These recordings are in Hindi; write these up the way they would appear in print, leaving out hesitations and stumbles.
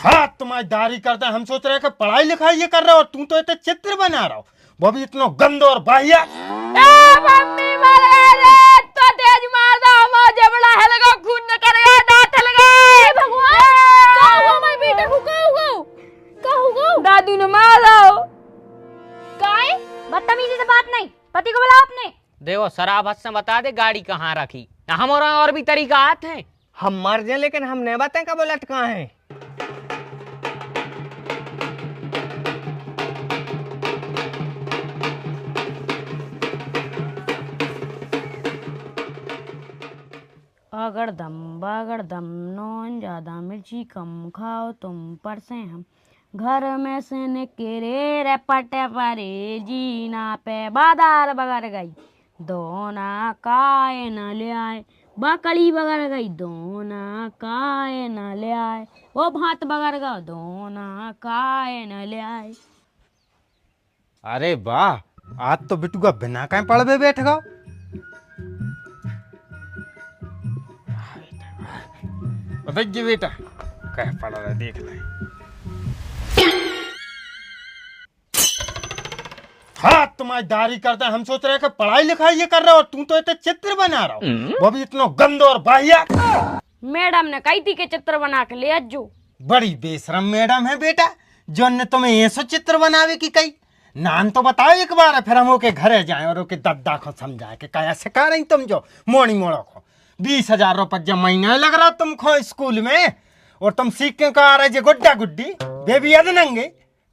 हाँ तुम्हारी करते हैं। हम सोच रहे हैं कि पढ़ाई लिखाई ये कर रहे हो और तू तो इतने चित्र बना रहा हो, वो भी इतना गंद और बाहिया। मम्मी मर गए तो तेज मार दो मुझे बड़ा हलगा खून न करेगा दांत हलगा। हे भगवान क्या हुआ मेरे बेटे को? क्या हुआ दादू ने मारा काय? बदतमीजी से बात नहीं, पति को बुलाओ अपने। देखो शराब हद से बता दे गाड़ी कहाँ रखी। हमारा और भी तरीका आते हैं। हम मर जाए लेकिन हम नहीं बताएं कब लटका है। अगर दम नॉन ज्यादा मिर्ची कम खाओ तुम पर से हम घर में से निकरे रे पटे परे जीना पे बादार बगर गई दोना काय न ले आए बकड़ी बगर गई दोना काय न ले आए वो भात बगर गया दोना काय न ले आए। अरे वाह, आज तो बिट्टू का बिना कहीं पढ़ बैठ गया। बताइए बेटा क्या पढ़ रहा है, देख ले। हाँ तुम्हारी करते हैं। हम सोच रहे हैं कि पढ़ाई लिखाई ये कर रहे हो और तू तो इतने चित्र बना रहा हो, वो भी इतना गंद और बाहिया। मैडम ने कही थी के चित्र बना के ले जो। बड़ी बेशरम मैडम है बेटा, जो ने तुम्हें ऐसा चित्र बनावे की कही। नाम तो बताओ एक बार, फिर हम ओके घरे जाए और ओके दद्दा को समझाए कि क्या सिखा रही तुम जो मोड़ी मोड़ो को 20,000 रुपये महीना लग रहा तुमको स्कूल में, और तुम सीख के आ रहे गुड्डा गुड्डी बेबी अद नंगे।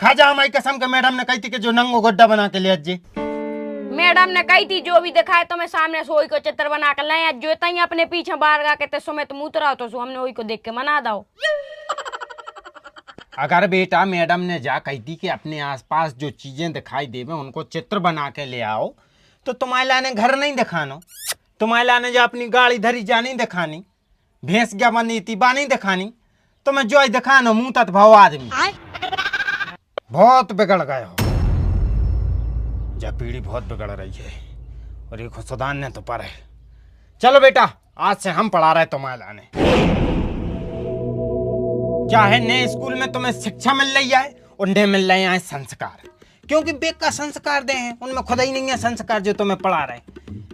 खाजा हमारी कसम के मैडम ने कही थी कि जो नंगो गुड्डा बना के ले अज्जे। मैडम ने कही थी जो भी दिखाए तो मैं सामने सोई को चित्र बना कर लाए जो तई अपने पीछे बाहर गा के सो में तुम उतरा तो हमने वही को देख के मना दो। अगर बेटा मैडम ने जा कही थी कि अपने आसपास जो चीजें दिखाई देवे उनको चित्र बना के ले आओ, तो तुम्हारे लाने घर नहीं दिखानो, तुम्हारे लाने जो अपनी गाड़ी धरी जा नहीं दिखानी, भैंस क्या बनी थी बा नहीं दिखानी, तो मैं जो दिखानो मुंह तक भाव आदमी बहुत बिगड़ गए हो। जब पीढ़ी बहुत बिगड़ रही है और ये खुदान ने तो पर है। चलो बेटा आज से हम पढ़ा रहे तुम्हारे लाने। क्या है नए स्कूल में तुम्हें शिक्षा मिल रही है और नए मिल रहे हैं संस्कार, क्योंकि बेक का संस्कार दे हैं उनमें खुदा ही नहीं है संस्कार जो तुम्हें पढ़ा रहे,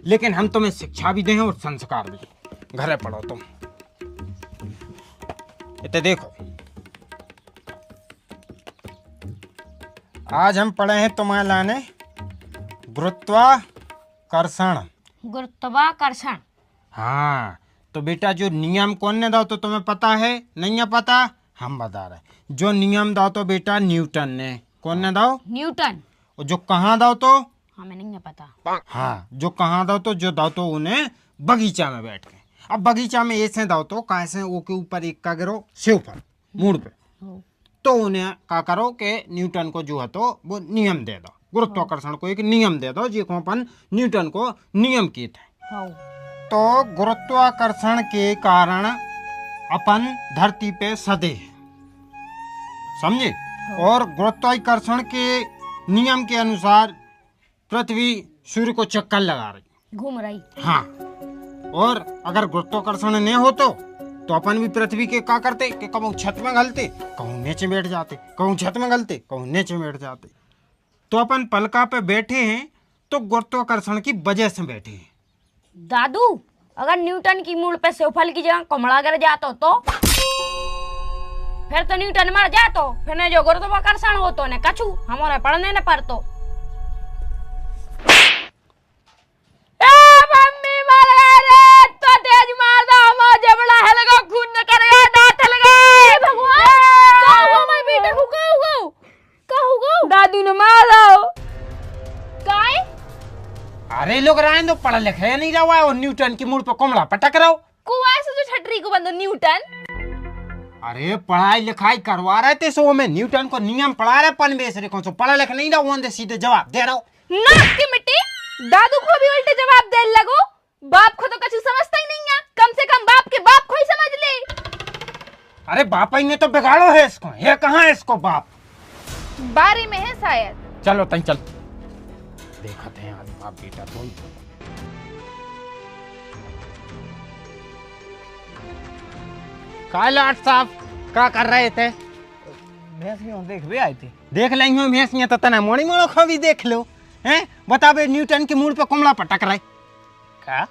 लेकिन हम तुम्हें शिक्षा भी दें और संस्कार भी। घरे पढ़ो तुम। इतने देखो आज हम पढ़े हैं तुम्हारे लाने गुरुत्वाकर्षण। गुरुत्वाकर्षण, हाँ तो बेटा जो नियम कौन ने दाओ तो तुम्हें पता है नहीं है पता, हम बता रहे। जो नियम दाओ तो बेटा न्यूटन ने, कौन ने दाओ? न्यूटन। और जो कहाँ दाओ तो हमें नहीं है पता। हाँ जो कहाँ दाओ तो जो दाओ तो उन्हें बगीचा में बैठ के। अब बगीचा में ऐसे दाओ तो कैसे वो के ऊपर एक का गिरो सिर पर मूड पे, तो उन्हें क्या करो कि न्यूटन को जो है तो वो नियम दे दो, गुरुत्वाकर्षण को एक नियम दे दो जिसको अपन न्यूटन को नियम किए थे। तो गुरुत्वाकर्षण के कारण अपन धरती पे सदे हैं, समझे? और गुरुत्वाकर्षण के नियम के अनुसार पृथ्वी सूर्य को चक्कर लगा रही, घूम रही। हाँ, और अगर गुरुत्वाकर्षण नहीं हो तो अपन भी पृथ्वी के क्या करते कि कहूँ छत में गलते, कहूँ नीचे बैठ जाते, कहूँ छत में गलते, कहूँ नीचे बैठ जाते। तो अपन पलका पे बैठे हैं तो गुरुत्वाकर्षण की वजह से बैठे हैं। दादू अगर न्यूटन की मूल पे सेवफल की जगह कमला गिर जाता तो फिर तो न्यूटन मर जातो, फिर ने जो गुरुत्वाकर्षण हो तो ने कछु हमारे पढ़ने न पर तो। मम्मी मर गए रे तो तेज मार दो मुझे बड़ा हलगा खून न करेगा दांत हलगा। हे भगवान क्या हुआ मेरे बेटे को? क्या हुआ दादू ने मारा काय? अरे लोग राय तो पढ़ा लिखा नहीं रहा है और न्यूटन की मूल पर कोमड़ा पटक रहा हो। कुआं से जो छटरी को बंदो न्यूटन। अरे पढ़ाई लिखाई करवा रहे थे सो में न्यूटन को नियम पढ़ा रहे पन बेस रे कौन सो पढ़ा लिखा नहीं रहा वो सीधे जवाब दे रहा हूँ। नाक की मिट्टी दादू को भी उल्टे जवाब दे लगो। बाप को तो कुछ समझता ही नहीं है, कम से कम बाप के बाप को ही समझ ले। अरे बाप ही ने तो बिगाड़ो है इसको, ये कहाँ है इसको बाप? बारी में है शायद। चलो तई चल देखते हैं आज बाप बेटा तो। काय लाट साहब क्या कर रहे थे? भैंस नहीं देख भी आए थे। देख लेंगे भैंसियाँ तो तना मोड़ी मोड़ो खो भी देख लो हैं। बताबे न्यूटन के मूड पे कुमड़ा पटक रहे क्या?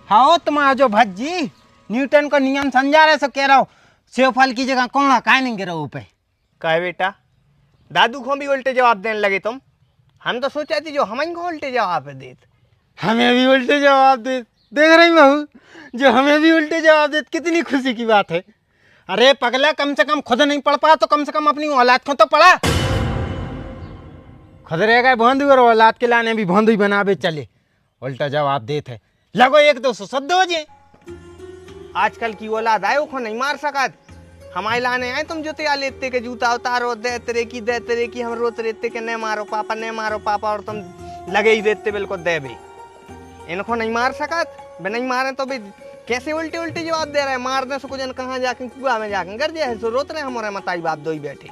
हाँ तुम्हारा जो भज्जी न्यूटन को नियम समझा रहे सो कह रहा हो सेव फल की जगह कुमड़ा काय नहीं गिरा ऊपर। कहे बेटा दादू को भी उल्टे जवाब देने लगे तुम। हम तो सोचा थी जो हम को उल्टे जवाब देत। हमें भी उल्टे जवाब दे। देख रही बहू जो हमें भी उल्टे जवाब दे, कितनी खुशी की बात है। अरे पगला कम से कम खुद नहीं पढ़ पा तो कम से कम अपनी औलाद को तो पढ़ा। खुद रह गए भोंदू और औलाद के लाने भी भोंदू ही बनावे चले। उल्टा जवाब देते लगो एक दो सौ सद हो जे। आजकल की औलाद आए को नहीं मार सकत। हमारे लाने आए तुम जुतिया लेते के जूता उतारो दे तेरे की हम रोते रहते के नहीं मारो पापा और तुम लगे ही देते बिल्कुल दे भी। इनको नहीं मार सकत। नहीं मारे तो भी कैसे उल्टे उल्टे जवाब दे रहे हैं। मारने से कुछ कहाँ जाके कुआ में जाके कर दिया है सो रोत रहे हमारे मताई बाप दो ही बैठे।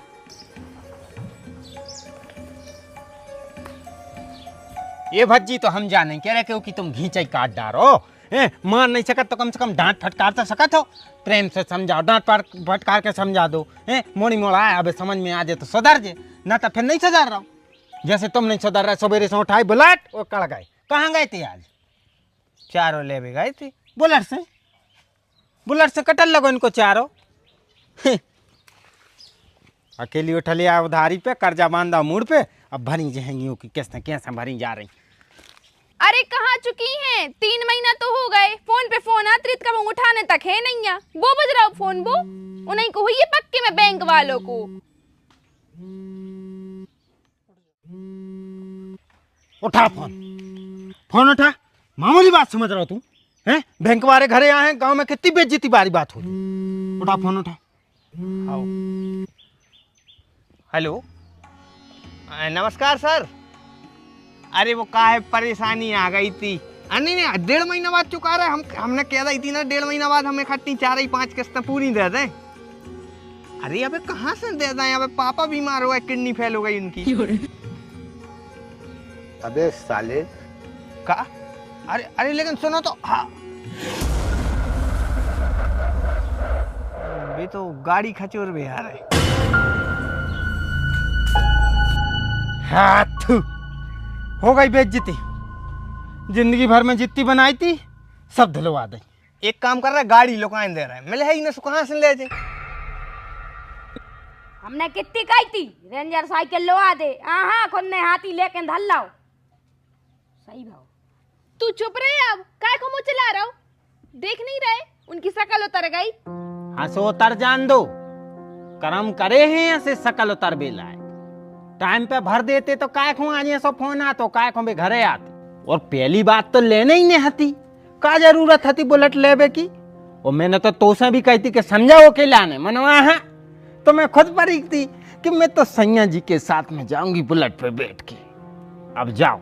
ये भज्जी तो हम जाने कह रहे कि तुम घींचे काट डारो मार नहीं सकत तो कम से कम डांट फटकार तो सकत हो। प्रेम से समझाओ डांट फटकार के समझा दो। मोड़ी मोड़ा आया अब समझ में आ जाए तो सुधर जे ना तो फिर नहीं सुधर रहा। जैसे तुम नहीं सुधर रहे सवेरे से उठाई बुलेट और कड़ गए। कहाँ गए थे आज? चारों ले भी गए थे बुलेट से कटल लगो इनको चारों। अकेली उठली आ उधारी पे कर्जा बांधा मूड पे अब भरी जाएंगी कि कैसे भरी जा रही। अरे कहाँ चुकी हैं? 3 महीना तो हो गए। फोन पे फोन आते का वो उठाने तक है नहीं है। वो बज रहा फोन वो उन्हीं को हुई है पक्के में बैंक वालों को। उठा फोन उठा। मामूली बात समझ रहा तू हैं? बैंक वाले घरे आए हैं गांव में कितनी बेइज्जती वाली बात हुई। उठा फोन उठा। आओ। हेलो नमस्कार सर। अरे वो काहे परेशानी आ गई थी। नहीं 1.5 महीना बाद चुका रहा है। हमने कह रही थी ना 1.5 महीना बाद हमें खट्टी 4-5 किस्तें पूरी दे दें। अरे अबे कहाँ से दे दें? अबे पापा बीमार हुआ, किडनी फेल हो गई उनकी। अबे साले का? अरे लेकिन सुनो तो। हाँ ये तो गाड़ी खचोर भी आ रहे। हाथ हो गई बेइज्जती। जिंदगी भर में जितनी बनाई थी सब धुलवा दे। एक काम कर रहा है गाड़ी लुकान दे रहा है। मिले ही ना कहाँ से ले जाए। हमने कितनी कही थी रेंजर साइकिल लवा दे। हाँ खुद ने हाथी लेके धल लाओ। सही भाव। तू चुप रहे अब काय को मुँह चला रहा हो? देख नहीं रहे उनकी शकल उतर गई। हाँ सो उतर जान दो। कर्म करे हैं ऐसे शकल उतर बेला है। टाइम पे भर देते तो काय को आज सब फोन आ तो काय को भी घरे आते। और पहली बात तो लेने ही नहीं हती। का जरूरत हती बुलेट लेवे की। और मैंने तो तोसे भी कहती कि समझाओ के लाने मनवा है तो मैं खुद पर थी कि मैं तो सैया जी के साथ में जाऊंगी बुलेट पे बैठ के। अब जाओ।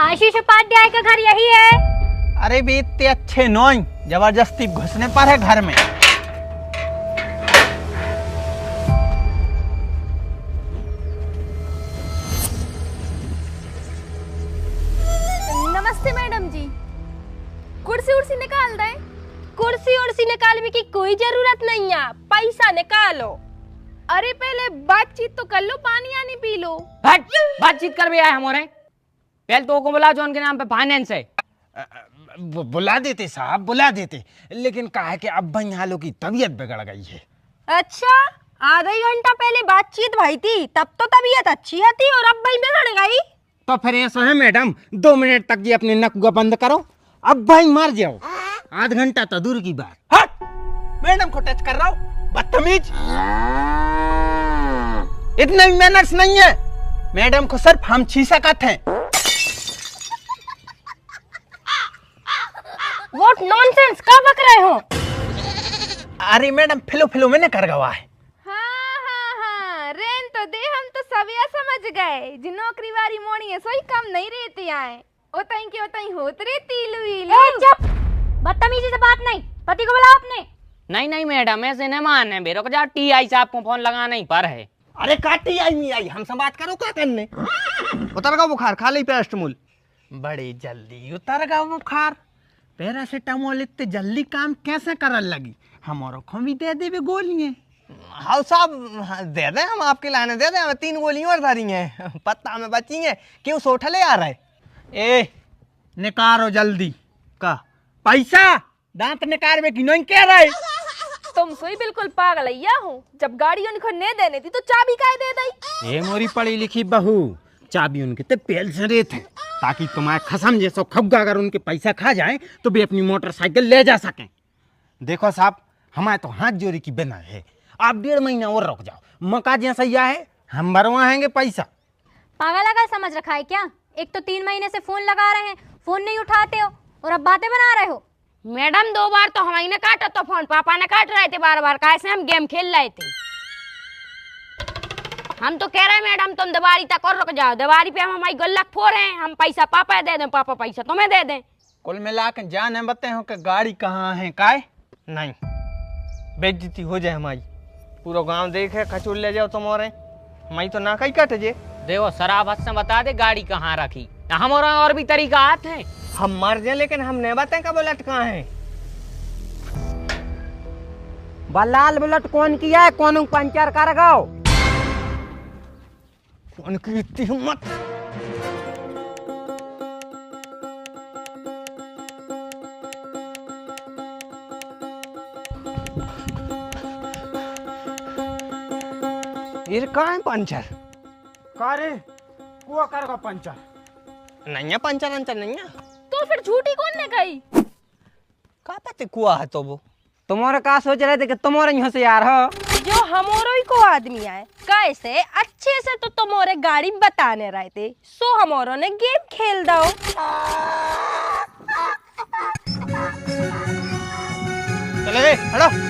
आशीष उपाध्याय का घर यही है। अरे भी इतने अच्छे नोई जबरदस्ती घुसने पर है घर में। नमस्ते मैडम जी। कुर्सी उर्सी निकाल दें। कुर्सी उर्सी निकालने की कोई जरूरत नहीं है। पैसा निकालो। अरे पहले बातचीत तो कर लो। पानी आनी पी लो। बातचीत कर भी आए हमारे। पहले तो को बुला जो उनके नाम पे फाइनेंस है। बुला देते साहब बुला देते लेकिन कहा कि अब भाई हालों की तबीयत बिगड़ गई है। अच्छा आधा ही घंटा पहले बातचीत भाई थी तब तो तबीयत अच्छी थी और अब भाई बिगड़ गई। तो फिर ऐसा है मैडम 2 मिनट तक जी अपने नक को बंद करो। अब भाई मर जाओ। आध घंटा तो दूर की बात। हट! मैडम को टच कर रहा हूँ बदतमीज। इतने मैनर्स नहीं है। मैडम को सिर्फ हम छी सकते हैं। व्हाट नॉनसेंस का बक रहे हो? अरे मैडम फिलो मैंने कर गवा है। हाँ रेन तो दे। हम तो सविया समझ गए जी नौकरी वाली मोनी है सोई कम नहीं रहती आए। ओतई के ओतई होत रहती लुई। चुप बदतमीजी से बात नहीं। पति को बुलाओ अपने। नहीं मैडम ऐसे न माने बेरो जा टीआई साहब को फोन लगाना ही पर है। अरे काटी आई नहीं आई हमसे बात करो क्या करने। उतर गया बुखार खा ली पैरास्टामोल। बड़ी जल्दी उतर गया बुखार। पैरासीटामोल इतने जल्दी काम कैसे करने लगी? हमारो को भी दे देवे गोलियां। हाँ साहब, हाँ, दे दे, हम आपके लाने दे दे, हमें 3 गोलियां और धरी हैं, पत्ता में बची हैं। क्यों सोठले आ रहा है? ए निकारो जल्दी का पैसा, दांत निकालवे की नहीं कह रहे। तुम सोई बिल्कुल पागल हैया हूँ। जब गाड़ी उनको ने देने थी तो चाबी काहे दे दी? ये मोरी पढ़ी लिखी बहू, चाबी उनके ते पेल से रेत है, ताकि तुम्हारे खसम जैसो खब्गा अगर उनके पैसा खा जाए तो भी अपनी मोटरसाइकिल ले जा सकें। देखो साहब, हमारे तो हाथ जोड़ी की बिना है, आप 1.5 महीना और रुक जाओ, मका जैसा यह है, हम भरवाएंगे पैसा। पागल अगर समझ रखा है क्या? एक तो 3 महीने से फोन लगा रहे हैं, फोन नहीं उठाते हो और अब बातें बना रहे हो। मैडम 2 बार तो हमारी ने काटा तो फोन पापा ने काट रहे थे बार बार, कैसे हम गेम खेल रहे थे। हम तो कह रहे हैं मैडम तुम दीवारी तक और रुक जाओ, दीवारी पे हम हमारी गुल्लक फोड़ रहे हैं, हम पैसा पापा दे दें, पापा पैसा तुम्हें दे दें। कुल मिला के जाने बताए हो कि गाड़ी कहाँ है काय? नहीं, बेइज्जती हो जाए हमारी, पूरा गांव देखे खचूल ले जाओ तुम और मैं तो ना कहीं कट जे। देखो शराब हद से बता दे गाड़ी कहाँ रखी, हमारा और भी तरीका आते हैं। हम मर जाए लेकिन हम नहीं बताएं कब बुलेट कहाँ है। बलाल बुलेट कौन किया है? कौन पंचर कर गाओ? कौन की इतनी हिम्मत? ये कहाँ है पंचर? कारे कुआ कर का पंचर नहीं है, पंचर अंचर नहीं है। तो फिर झूठी कौन ने कही? का पता कुआ है तो वो। तुम्हारे का सोच रहे थे कि तुम्हारे यहाँ से यार हो? जो हमोरो ही को आदमी आए कैसे अच्छे से तो तुम्हारे गाड़ी बताने रहे थे, सो हमोरो ने गेम खेल दो। चले गए, हटो।